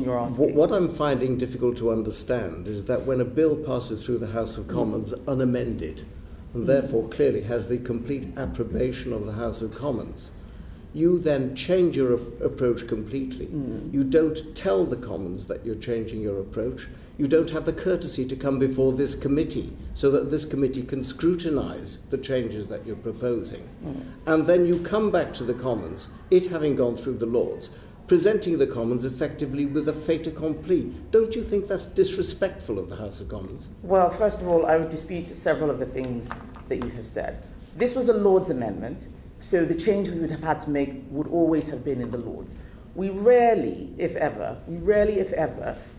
you're asking. What I'm finding difficult to understand is that when a bill passes through the House of Commons unamended, and therefore clearly has the complete approbation of the House of Commons, you then change your approach completely. You don't tell the Commons that you're changing your approach. You don't have the courtesy to come before this committee so that this committee can scrutinise the changes that you're proposing. And then you come back to the Commons, it having gone through the Lords, presenting the Commons effectively with a fait accompli. Don't you think that's disrespectful of the House of Commons? Well, first of all, I would dispute several of the things that you have said. This was a Lords amendment, so the change we would have had to make would always have been in the Lords. We rarely, if ever,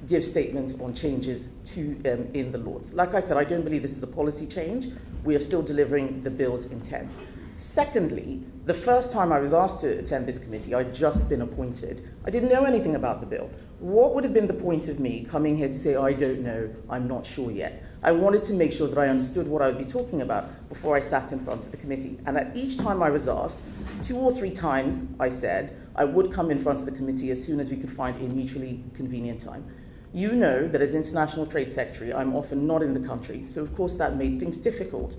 give statements on changes in the Lords. Like I said, I don't believe this is a policy change. We are still delivering the bill's intent. Secondly, the first time I was asked to attend this committee, I'd just been appointed. I didn't know anything about the bill. What would have been the point of me coming here to say, I don't know, I'm not sure yet? I wanted to make sure that I understood what I would be talking about before I sat in front of the committee. And at each time I was asked, 2 or 3 times I said I would come in front of the committee as soon as we could find a mutually convenient time. You know that as International Trade Secretary, I'm often not in the country, so of course that made things difficult.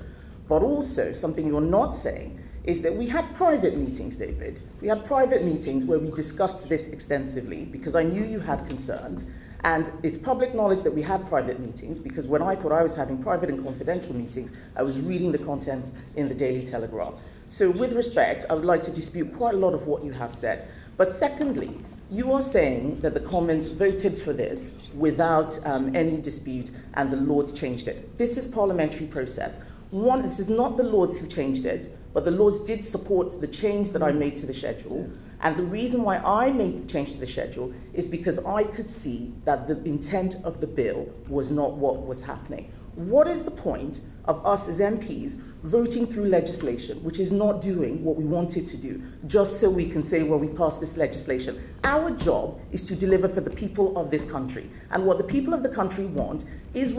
But also, something you're not saying is that we had private meetings, David. We had private meetings where we discussed this extensively because I knew you had concerns. And it's public knowledge that we had private meetings because when I thought I was having private and confidential meetings, I was reading the contents in the Daily Telegraph. So with respect, I would like to dispute quite a lot of what you have said. But secondly, you are saying that the Commons voted for this without any dispute and the Lords changed it. This is parliamentary process. One, this is not the Lords who changed it, but the Lords did support the change that I made to the schedule. And the reason why I made the change to the schedule is because I could see that the intent of the bill was not what was happening. What is the point of us as MPs voting through legislation which is not doing what we wanted to do, just so we can say, well, we passed this legislation? Our job is to deliver for the people of this country. And what the people of the country want is